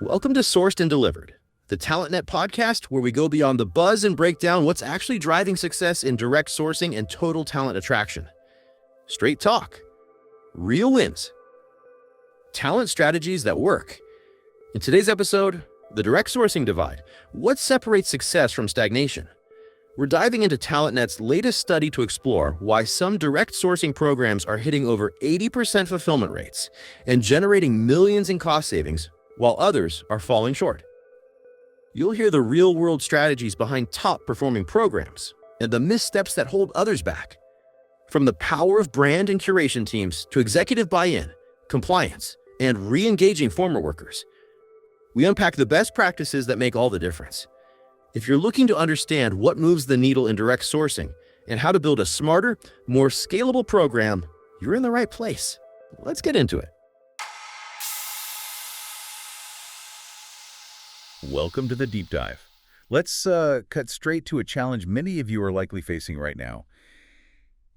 Welcome to Sourced and Delivered, the TalentNet podcast where we go beyond the buzz and break down what's actually driving success in direct sourcing and total talent attraction. Straight talk, real wins, talent strategies that work. In today's episode, the direct sourcing divide. What separates success from stagnation? We're diving into TalentNet's latest study to explore why some direct sourcing programs are hitting over 80% fulfillment rates and generating millions in cost savings, while others are falling short. You'll hear the real-world strategies behind top-performing programs and the missteps that hold others back. From the power of brand and curation teams to executive buy-in, compliance, and re-engaging former workers, we unpack the best practices that make all the difference. If you're looking to understand what moves the needle in direct sourcing and how to build a smarter, more scalable program, you're in the right place. Let's get into it. Welcome to the deep dive. Let's cut straight to a challenge many of you are likely facing right now.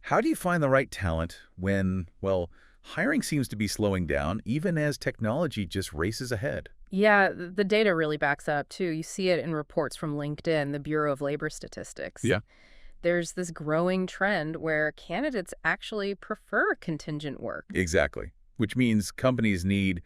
How do you find the right talent when, well, hiring seems to be slowing down even as technology just races ahead? Yeah, the data really backs up, too. You see it in reports from LinkedIn, the Bureau of Labor Statistics. Yeah. There's this growing trend where candidates actually prefer contingent work. Exactly, which means companies need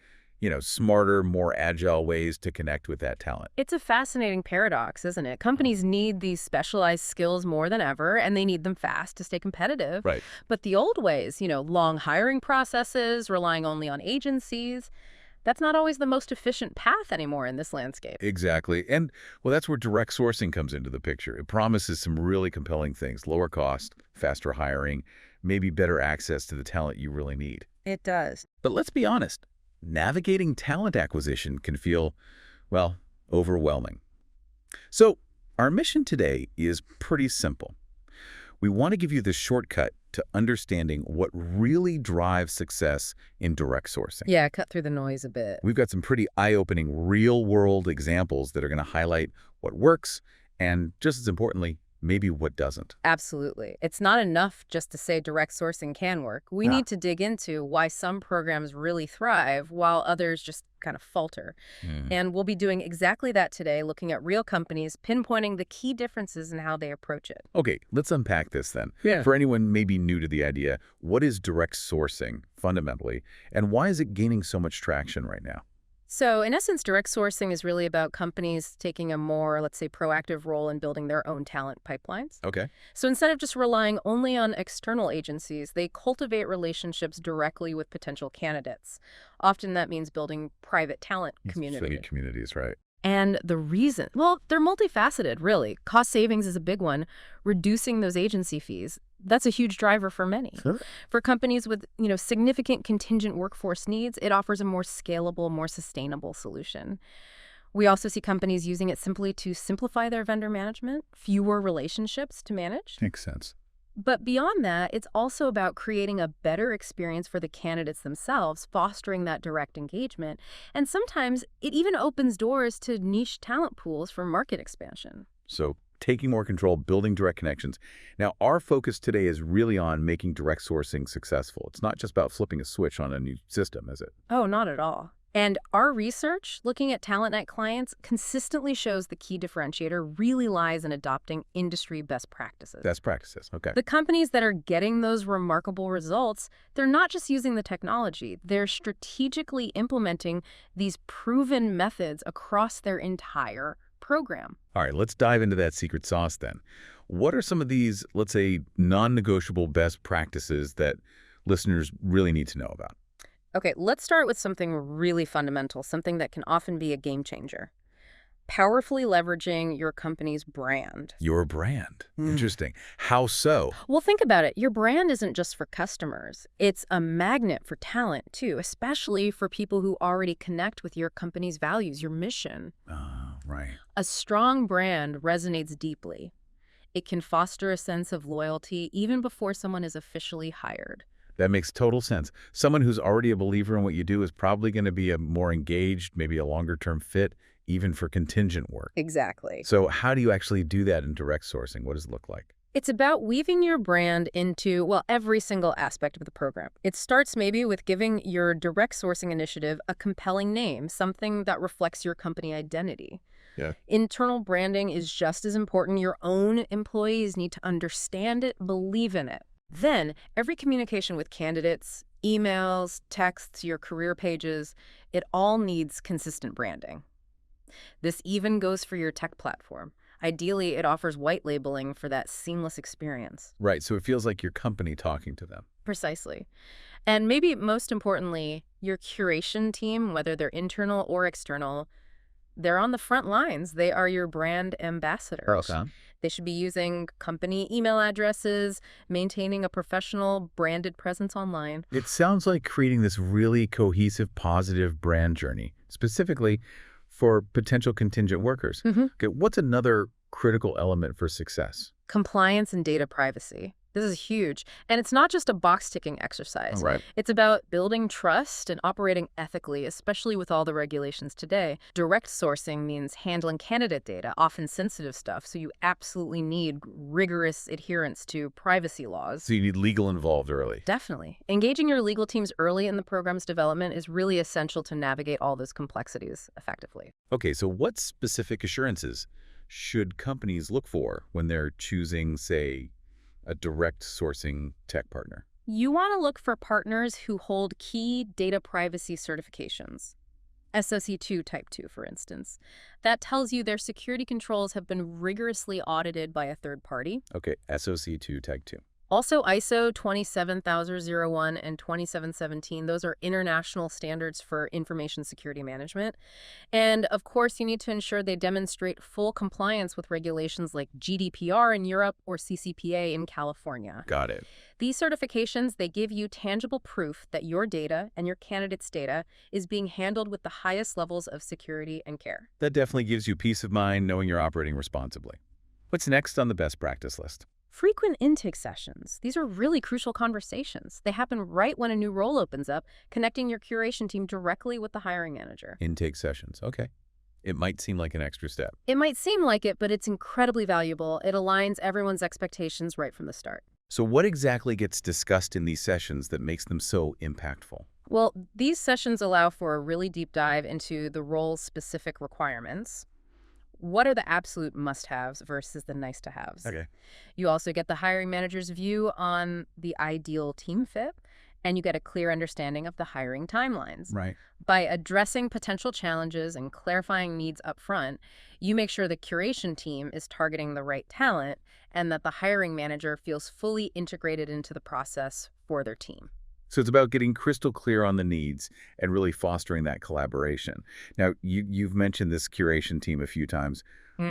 smarter, more agile ways to connect with that talent. It's a fascinating paradox, isn't it? Companies need these specialized skills more than ever, and they need them fast to stay competitive. Right. But the old ways, long hiring processes, relying only on agencies, that's not always the most efficient path anymore in this landscape. Exactly. And, well, that's where direct sourcing comes into the picture. It promises some really compelling things: lower cost, faster hiring, maybe better access to the talent you really need. It does. But let's be honest. Navigating talent acquisition can feel, well, overwhelming. So our mission today is pretty simple. We want to give you the shortcut to understanding what really drives success in direct sourcing. Yeah, cut through the noise a bit. We've got some pretty eye-opening real-world examples that are going to highlight what works and, just as importantly, maybe what doesn't. Absolutely. It's not enough just to say direct sourcing can work. We need to dig into why some programs really thrive while others just kind of falter. And we'll be doing exactly that today, looking at real companies, pinpointing the key differences in how they approach it. Okay, let's unpack this then. Yeah. For anyone maybe new to the idea, what is direct sourcing fundamentally, and why is it gaining so much traction right now? So in essence, direct sourcing is really about companies taking a more, let's say, proactive role in building their own talent pipelines. Okay. So instead of just relying only on external agencies, they cultivate relationships directly with potential candidates. Often that means building private talent communities. Communities, right. And the reason, well, they're multifaceted, really. Cost savings is a big one. Reducing those agency fees, that's a huge driver for many. Sure. For companies with, significant contingent workforce needs, it offers a more scalable, more sustainable solution. We also see companies using it simply to simplify their vendor management, fewer relationships to manage. Makes sense. But beyond that, it's also about creating a better experience for the candidates themselves, fostering that direct engagement. And sometimes it even opens doors to niche talent pools for market expansion. So taking more control, building direct connections. Now, our focus today is really on making direct sourcing successful. It's not just about flipping a switch on a new system, is it? Oh, not at all. And our research, looking at TalentNet clients, consistently shows the key differentiator really lies in adopting industry best practices. Best practices, okay. The companies that are getting those remarkable results, they're not just using the technology, they're strategically implementing these proven methods across their entire program. All right, let's dive into that secret sauce then. What are some of these, let's say, non-negotiable best practices that listeners really need to know about? Okay, let's start with something really fundamental, something that can often be a game changer. Powerfully leveraging your company's brand. Your brand. Interesting. How so? Well, think about it. Your brand isn't just for customers. It's a magnet for talent, too, especially for people who already connect with your company's values, your mission. Right. A strong brand resonates deeply. It can foster a sense of loyalty even before someone is officially hired. That makes total sense. Someone who's already a believer in what you do is probably going to be a more engaged, maybe a longer-term fit, even for contingent work. Exactly. So how do you actually do that in direct sourcing? What does it look like? It's about weaving your brand into, well, every single aspect of the program. It starts maybe with giving your direct sourcing initiative a compelling name, something that reflects your company identity. Yeah. Internal branding is just as important. Your own employees need to understand it, believe in it. Then, every communication with candidates, emails, texts, your career pages, it all needs consistent branding. This even goes for your tech platform. Ideally, it offers white labeling for that seamless experience. Right, so it feels like your company talking to them. Precisely. And maybe most importantly, your curation team, whether they're internal or external, they're on the front lines. They are your brand ambassadors. Okay. They should be using company email addresses, maintaining a professional branded presence online. It sounds like creating this really cohesive, positive brand journey, specifically for potential contingent workers. Okay, what's another critical element for success? Compliance and data privacy. This is huge. And it's not just a box-ticking exercise. Right. It's about building trust and operating ethically, especially with all the regulations today. Direct sourcing means handling candidate data, often sensitive stuff, so you absolutely need rigorous adherence to privacy laws. So you need legal involved early. Definitely. Engaging your legal teams early in the program's development is really essential to navigate all those complexities effectively. Okay, so what specific assurances should companies look for when they're choosing, say, a direct sourcing tech partner? You want to look for partners who hold key data privacy certifications. SOC2 Type 2, for instance. That tells you their security controls have been rigorously audited by a third party. Okay, SOC2 Type 2. Also, ISO 27001 and 2717, those are international standards for information security management. And of course, you need to ensure they demonstrate full compliance with regulations like GDPR in Europe or CCPA in California. Got it. These certifications, they give you tangible proof that your data and your candidates' data is being handled with the highest levels of security and care. That definitely gives you peace of mind knowing you're operating responsibly. What's next on the best practice list? Frequent intake sessions. These are really crucial conversations. They happen right when a new role opens up, connecting your curation team directly with the hiring manager. Intake sessions. Okay. It might seem like an extra step. It might seem like it, but it's incredibly valuable. It aligns everyone's expectations right from the start. So what exactly gets discussed in these sessions that makes them so impactful? Well, these sessions allow for a really deep dive into the role's specific requirements. What are the absolute must-haves versus the nice-to-haves? Okay. You also get the hiring manager's view on the ideal team fit, and you get a clear understanding of the hiring timelines. Right. By addressing potential challenges and clarifying needs up front, you make sure the curation team is targeting the right talent and that the hiring manager feels fully integrated into the process for their team. So it's about getting crystal clear on the needs and really fostering that collaboration. Now, you've mentioned this curation team a few times.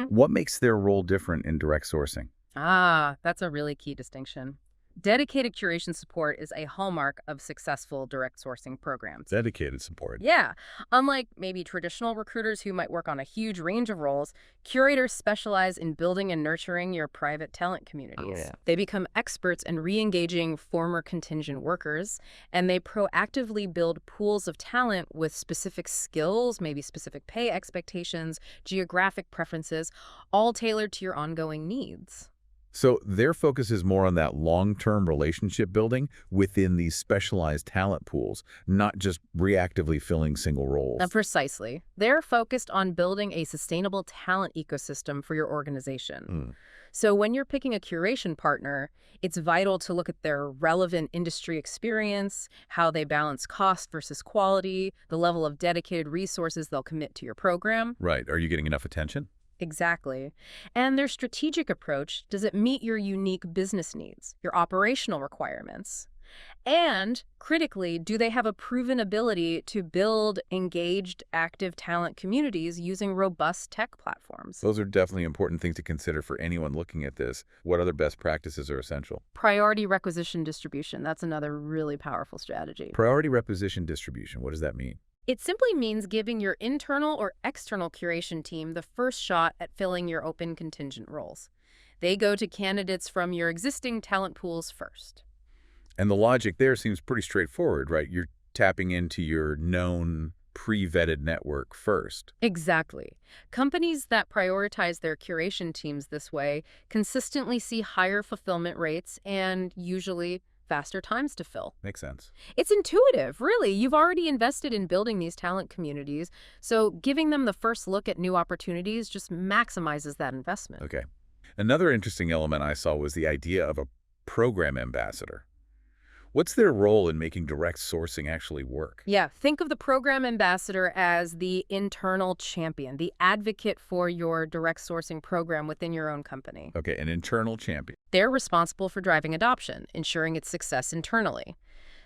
What makes their role different in direct sourcing? That's a really key distinction. Dedicated curation support is a hallmark of successful direct sourcing programs. Dedicated support. Yeah. Unlike maybe traditional recruiters who might work on a huge range of roles, curators specialize in building and nurturing your private talent communities. They become experts in re-engaging former contingent workers, and they proactively build pools of talent with specific skills, maybe specific pay expectations, geographic preferences, all tailored to your ongoing needs. So their focus is more on that long-term relationship building within these specialized talent pools, not just reactively filling single roles. Precisely. They're focused on building a sustainable talent ecosystem for your organization. So when you're picking a curation partner, it's vital to look at their relevant industry experience, how they balance cost versus quality, the level of dedicated resources they'll commit to your program. Right. Are you getting enough attention? Exactly. And their strategic approach, does it meet your unique business needs, your operational requirements? And critically, do they have a proven ability to build engaged, active talent communities using robust tech platforms? Those are definitely important things to consider for anyone looking at this. What other best practices are essential? Priority requisition distribution. That's another really powerful strategy. Priority requisition distribution. What does that mean? It simply means giving your internal or external curation team the first shot at filling your open contingent roles. They go to candidates from your existing talent pools first. And the logic there seems pretty straightforward, right? You're tapping into your known pre-vetted network first. Exactly. Companies that prioritize their curation teams this way consistently see higher fulfillment rates and usually faster times to fill. Makes sense. It's intuitive, really. You've already invested in building these talent communities, so giving them the first look at new opportunities just maximizes that investment. Okay. Another interesting element I saw was the idea of a program ambassador. What's their role in making direct sourcing actually work? Yeah, think of the program ambassador as the internal champion, the advocate for your direct sourcing program within your own company. Okay, an internal champion. They're responsible for driving adoption, ensuring its success internally.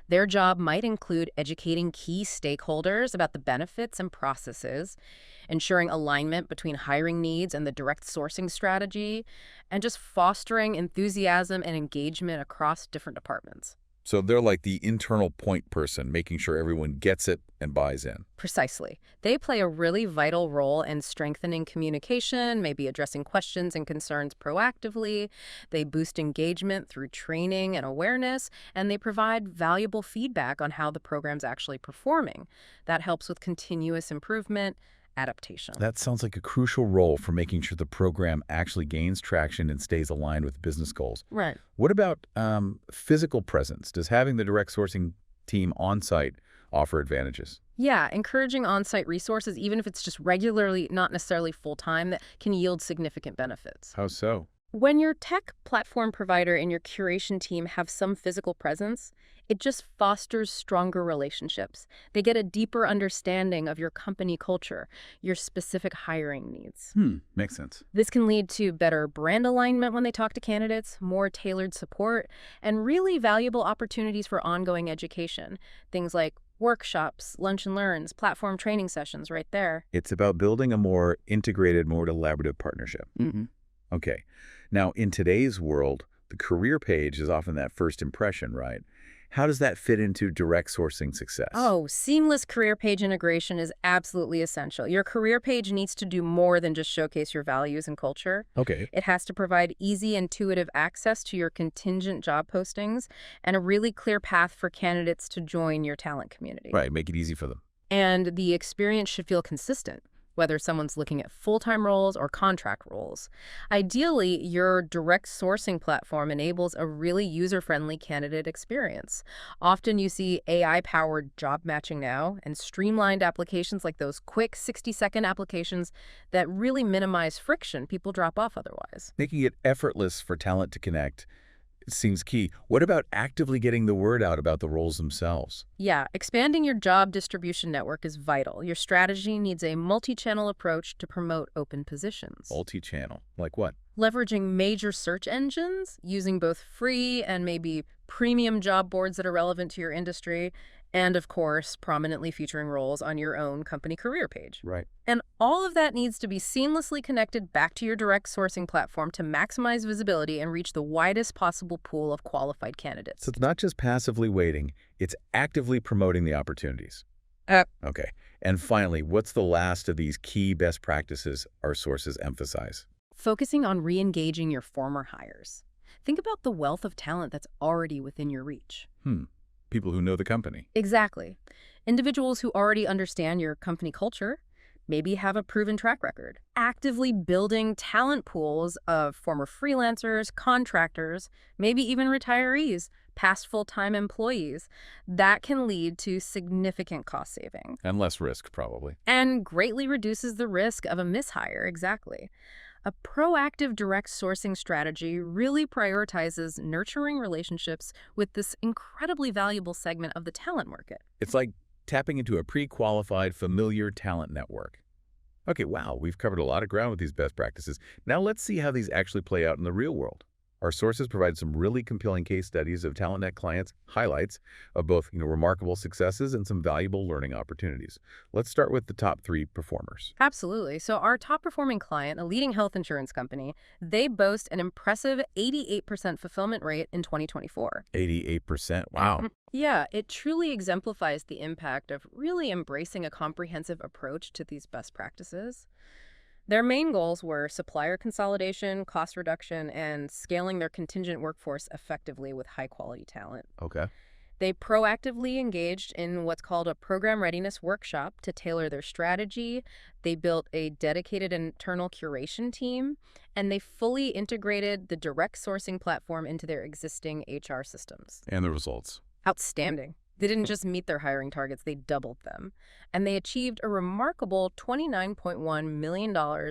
Their job might include educating key stakeholders about the benefits and processes, ensuring alignment between hiring needs and the direct sourcing strategy, and just fostering enthusiasm and engagement across different departments. So they're like the internal point person, making sure everyone gets it and buys in. Precisely. They play a really vital role in strengthening communication, maybe addressing questions and concerns proactively. They boost engagement through training and awareness, and they provide valuable feedback on how the program's actually performing. That helps with continuous improvement, adaptation. That sounds like a crucial role for making sure the program actually gains traction and stays aligned with business goals. Right. What about physical presence? Does having the direct sourcing team on-site offer advantages? Yeah, encouraging on-site resources, even if it's just regularly, not necessarily full-time, that can yield significant benefits. How so? When your tech platform provider and your curation team have some physical presence, it just fosters stronger relationships. They get a deeper understanding of your company culture, your specific hiring needs. Makes sense. This can lead to better brand alignment when they talk to candidates, more tailored support, and really valuable opportunities for ongoing education. Things like workshops, lunch and learns, platform training sessions right there. It's about building a more integrated, more collaborative partnership. Okay. Now, in today's world, the career page is often that first impression, right? How does that fit into direct sourcing success? Oh, seamless career page integration is absolutely essential. Your career page needs to do more than just showcase your values and culture. Okay. It has to provide easy, intuitive access to your contingent job postings and a really clear path for candidates to join your talent community. Right, make it easy for them. And the experience should feel consistent, whether someone's looking at full-time roles or contract roles. Ideally, your direct sourcing platform enables a really user-friendly candidate experience. Often you see AI-powered job matching now and streamlined applications like those quick 60-second applications that really minimize friction. People drop off otherwise. Making it effortless for talent to connect seems key. What about actively getting the word out about the roles themselves? Yeah, expanding your job distribution network is vital. Your strategy needs a multi-channel approach to promote open positions. Multi-channel. Like what? Leveraging major search engines, using both free and maybe premium job boards that are relevant to your industry, and of course, prominently featuring roles on your own company career page. Right. And all of that needs to be seamlessly connected back to your direct sourcing platform to maximize visibility and reach the widest possible pool of qualified candidates. So it's not just passively waiting, it's actively promoting the opportunities. Okay. And finally, what's the last of these key best practices our sources emphasize? Focusing on re-engaging your former hires. Think about the wealth of talent that's already within your reach. People who know the company. Exactly. Individuals who already understand your company culture, maybe have a proven track record. Actively building talent pools of former freelancers, contractors, maybe even retirees, past full-time employees. That can lead to significant cost saving. And less risk, probably. And greatly reduces the risk of a mishire, exactly. A proactive direct sourcing strategy really prioritizes nurturing relationships with this incredibly valuable segment of the talent market. It's like tapping into a pre-qualified, familiar talent network. Okay, wow, we've covered a lot of ground with these best practices. Now let's see how these actually play out in the real world. Our sources provide some really compelling case studies of TalentNet clients, highlights of both remarkable successes and some valuable learning opportunities. Let's start with the top 3 performers. Absolutely. So our top performing client, a leading health insurance company, they boast an impressive 88% fulfillment rate in 2024. 88%? Wow. Yeah, it truly exemplifies the impact of really embracing a comprehensive approach to these best practices. Their main goals were supplier consolidation, cost reduction, and scaling their contingent workforce effectively with high-quality talent. Okay. They proactively engaged in what's called a program readiness workshop to tailor their strategy. They built a dedicated internal curation team, and they fully integrated the direct sourcing platform into their existing HR systems. And the results? Outstanding. They didn't just meet their hiring targets, they doubled them. And they achieved a remarkable $29.1 million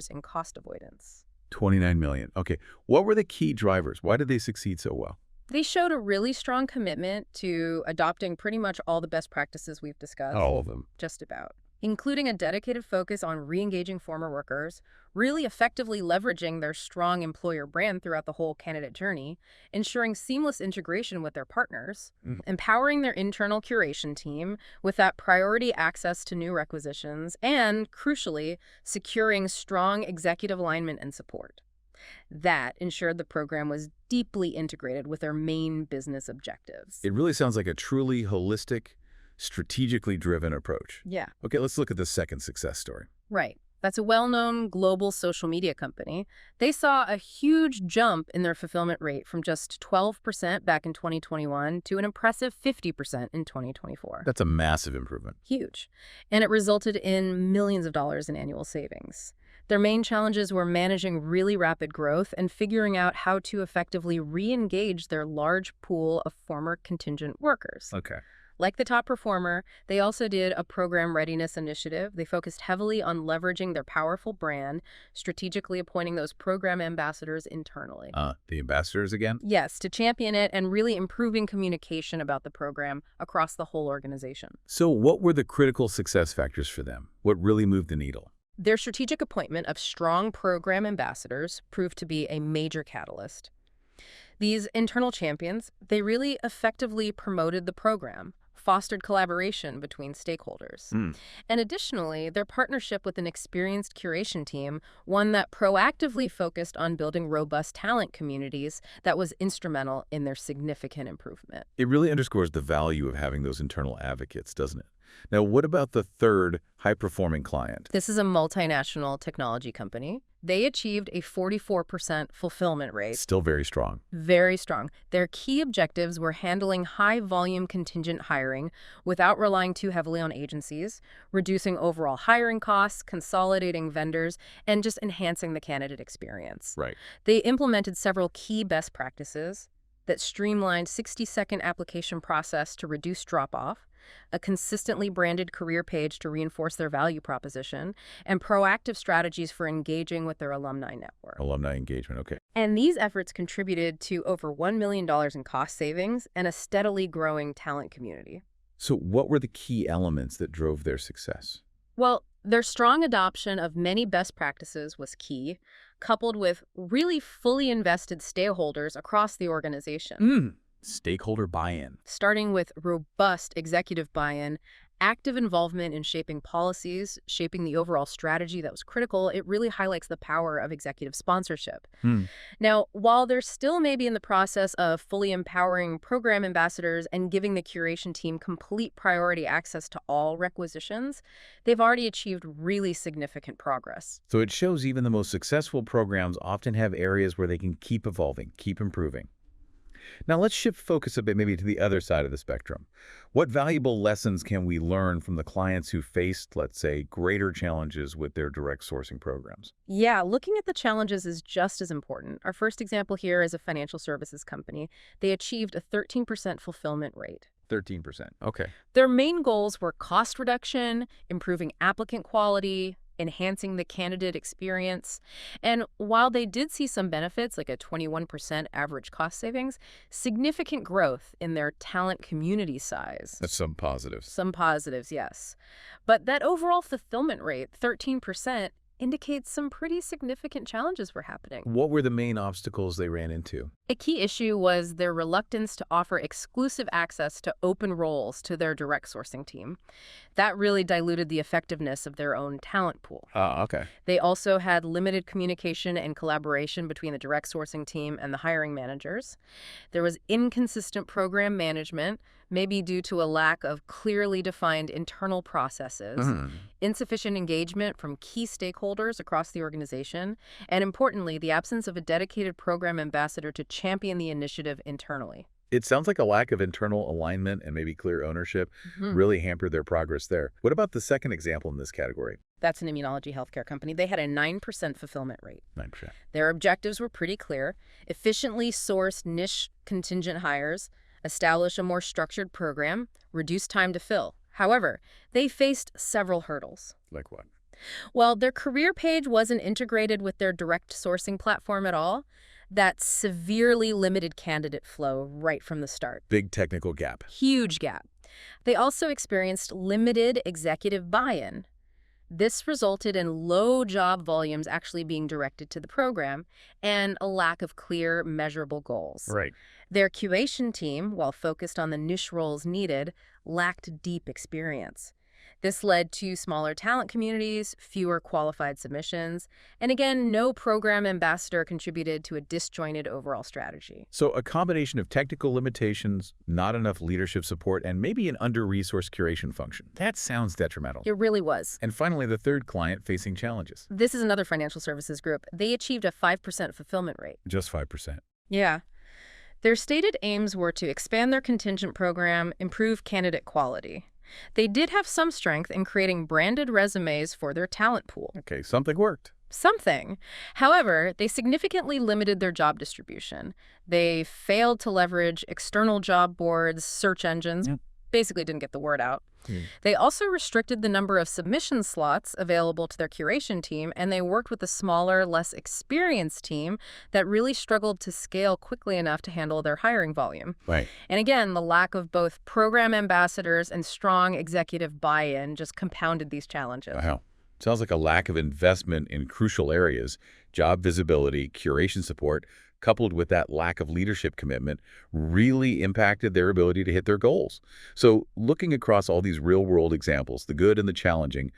in cost avoidance. $29 million. Okay. What were the key drivers? Why did they succeed so well? They showed a really strong commitment to adopting pretty much all the best practices we've discussed. All of them. Just about. Including a dedicated focus on re-engaging former workers, really effectively leveraging their strong employer brand throughout the whole candidate journey, ensuring seamless integration with their partners, empowering their internal curation team with that priority access to new requisitions, and, crucially, securing strong executive alignment and support. That ensured the program was deeply integrated with their main business objectives. It really sounds like a truly holistic, strategically driven approach. Yeah. Okay, let's look at the second success story. Right. That's a well-known global social media company. They saw a huge jump in their fulfillment rate from just 12% back in 2021 to an impressive 50% in 2024. That's a massive improvement. Huge. And it resulted in millions of dollars in annual savings. Their main challenges were managing really rapid growth and figuring out how to effectively re-engage their large pool of former contingent workers. Okay. Like the top performer, they also did a program readiness initiative. They focused heavily on leveraging their powerful brand, strategically appointing those program ambassadors internally. The ambassadors again? Yes, to champion it and really improving communication about the program across the whole organization. So what were the critical success factors for them? What really moved the needle? Their strategic appointment of strong program ambassadors proved to be a major catalyst. These internal champions, they really effectively promoted the program, fostered collaboration between stakeholders. And additionally, their partnership with an experienced curation team, one that proactively focused on building robust talent communities, that was instrumental in their significant improvement. It really underscores the value of having those internal advocates, doesn't it? Now, what about the third high-performing client? This is a multinational technology company. They achieved a 44% fulfillment rate. Still very strong. Very strong. Their key objectives were handling high-volume contingent hiring without relying too heavily on agencies, reducing overall hiring costs, consolidating vendors, and just enhancing the candidate experience. Right. They implemented several key best practices that streamlined 60-second application process to reduce drop-off, a consistently branded career page to reinforce their value proposition, and proactive strategies for engaging with their alumni network. Alumni engagement, okay. And these efforts contributed to over $1 million in cost savings and a steadily growing talent community. So what were the key elements that drove their success? Well, their strong adoption of many best practices was key, coupled with really fully invested stakeholders across the organization. Stakeholder buy-in. Starting with robust executive buy-in, active involvement in shaping policies, shaping the overall strategy that was critical, it really highlights the power of executive sponsorship. Now, while they're still maybe in the process of fully empowering program ambassadors and giving the curation team complete priority access to all requisitions, they've already achieved really significant progress. So it shows even the most successful programs often have areas where they can keep evolving, keep improving. Now let's shift focus a bit maybe to the other side of the spectrum. What valuable lessons can we learn from the clients who faced, let's say, greater challenges with their direct sourcing programs? Yeah, looking at the challenges is just as important. Our first example here is a financial services company. They achieved a 13% fulfillment rate. 13%. Okay. Their main goals were cost reduction, improving applicant quality, enhancing the candidate experience. And while they did see some benefits, like a 21% average cost savings, significant growth in their talent community size. That's some positives. Some positives, yes. But that overall fulfillment rate, 13%, indicates some pretty significant challenges were happening. What were the main obstacles they ran into? A key issue was their reluctance to offer exclusive access to open roles to their direct sourcing team. That really diluted the effectiveness of their own talent pool. Okay. They also had limited communication and collaboration between the direct sourcing team and the hiring managers. There was inconsistent program management, maybe due to a lack of clearly defined internal processes, insufficient engagement from key stakeholders across the organization, and importantly, the absence of a dedicated program ambassador to champion the initiative internally. It sounds like a lack of internal alignment and maybe clear ownership really hampered their progress there. What about the second example in this category? That's an immunology healthcare company. They had a 9% fulfillment rate. 9%. Their objectives were pretty clear: efficiently source niche contingent hires, establish a more structured program, reduce time to fill. However, they faced several hurdles. Like what? Well, their career page wasn't integrated with their direct sourcing platform at all. That severely limited candidate flow right from the start. Big technical gap. Huge gap. They also experienced limited executive buy-in. This resulted in low job volumes actually being directed to the program and a lack of clear, measurable goals. Right. Their curation team, while focused on the niche roles needed, lacked deep experience. This led to smaller talent communities, fewer qualified submissions, and again, no program ambassador contributed to a disjointed overall strategy. So a combination of technical limitations, not enough leadership support, and maybe an under-resourced curation function. That sounds detrimental. It really was. And finally, the third client facing challenges. This is another financial services group. They achieved a 5% fulfillment rate. Just 5%. Yeah. Their stated aims were to expand their contingent program, improve candidate quality. They did have some strength in creating branded resumes for their talent pool. Okay, something worked. Something. However, they significantly limited their job distribution. They failed to leverage external job boards, search engines, basically didn't get the word out. They also restricted the number of submission slots available to their curation team, and they worked with a smaller, less experienced team that really struggled to scale quickly enough to handle their hiring volume. Right. And again, the lack of both program ambassadors and strong executive buy-in just compounded these challenges. Wow. Sounds like a lack of investment in crucial areas, job visibility, curation support, coupled with that lack of leadership commitment, really impacted their ability to hit their goals. So looking across all these real-world examples, the good and the challenging,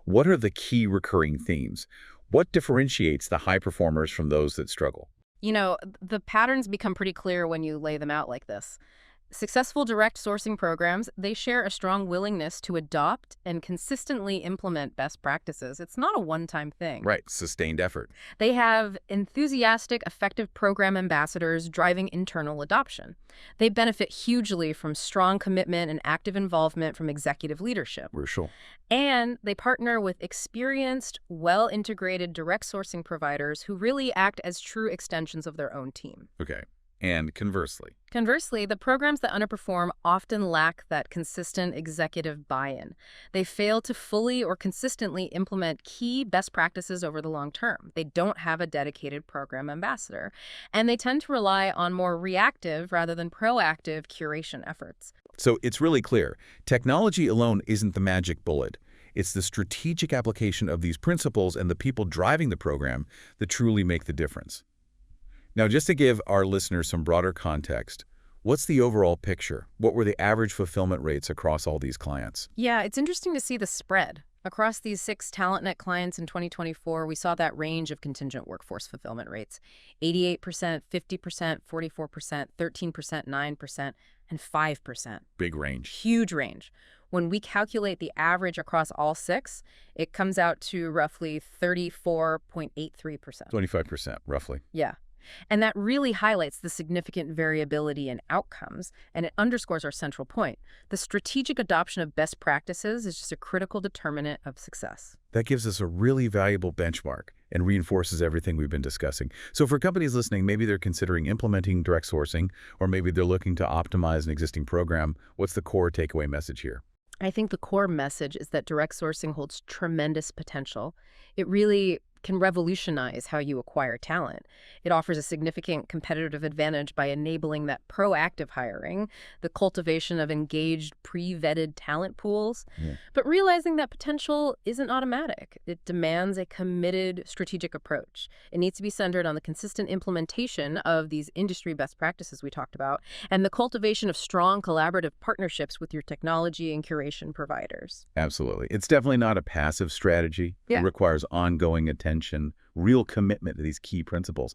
what are the key recurring themes? What differentiates the high performers from those that struggle? You know, the patterns become pretty clear when you lay them out like this. Successful direct sourcing programs, they share a strong willingness to adopt and consistently implement best practices. It's not a one-time thing. Right, sustained effort. They have enthusiastic, effective program ambassadors driving internal adoption. They benefit hugely from strong commitment and active involvement from executive leadership. Crucial. And they partner with experienced, well-integrated direct sourcing providers who really act as true extensions of their own team. Okay. And conversely? Conversely, the programs that underperform often lack that consistent executive buy-in. They fail to fully or consistently implement key best practices over the long term. They don't have a dedicated program ambassador, and they tend to rely on more reactive rather than proactive curation efforts. So it's really clear. Technology alone isn't the magic bullet. It's the strategic application of these principles and the people driving the program that truly make the difference. Now, just to give our listeners some broader context, what's the overall picture? What were the average fulfillment rates across all these clients? Yeah, it's interesting to see the spread. Across these 6 TalentNet clients in 2024, we saw that range of contingent workforce fulfillment rates: 88%, 50%, 44%, 13%, 9%, and 5%. Big range. Huge range. When we calculate the average across all 6, it comes out to roughly 34.83%. 25%, roughly. Yeah. And that really highlights the significant variability in outcomes, and it underscores our central point. The strategic adoption of best practices is just a critical determinant of success. That gives us a really valuable benchmark and reinforces everything we've been discussing. So for companies listening, maybe they're considering implementing direct sourcing, or maybe they're looking to optimize an existing program. What's the core takeaway message here? I think the core message is that direct sourcing holds tremendous potential. It really can revolutionize how you acquire talent. It offers a significant competitive advantage by enabling that proactive hiring, the cultivation of engaged, pre-vetted talent pools. But realizing that potential isn't automatic. It demands a committed strategic approach. It needs to be centered on the consistent implementation of these industry best practices we talked about, and the cultivation of strong collaborative partnerships with your technology and curation providers. Absolutely. It's definitely not a passive strategy. Yeah. It requires ongoing attention, real commitment to these key principles.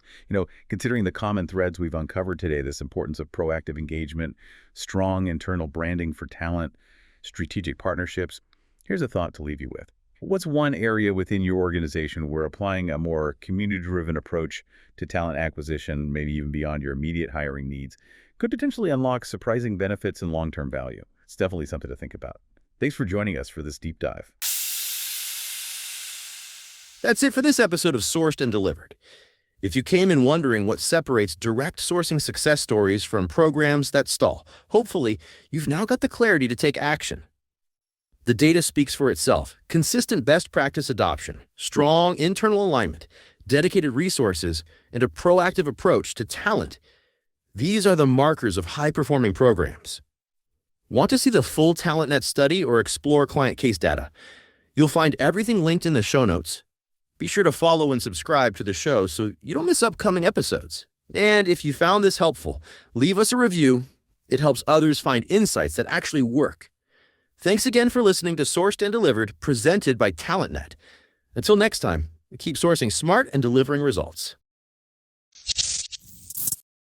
Considering the common threads we've uncovered today, this importance of proactive engagement, strong internal branding for talent, strategic partnerships, here's a thought to leave you with. What's one area within your organization where applying a more community-driven approach to talent acquisition, maybe even beyond your immediate hiring needs, could potentially unlock surprising benefits and long-term value. It's definitely something to think about. Thanks for joining us for this deep dive. That's it for this episode of Sourced and Delivered. If you came in wondering what separates direct sourcing success stories from programs that stall, hopefully you've now got the clarity to take action. The data speaks for itself. Consistent best practice adoption, strong internal alignment, dedicated resources, and a proactive approach to talent. These are the markers of high-performing programs. Want to see the full TalentNet study or explore client case data? You'll find everything linked in the show notes. Be sure to follow and subscribe to the show so you don't miss upcoming episodes. And if you found this helpful, leave us a review. It helps others find insights that actually work. Thanks again for listening to Sourced and Delivered, presented by TalentNet. Until next time, keep sourcing smart and delivering results.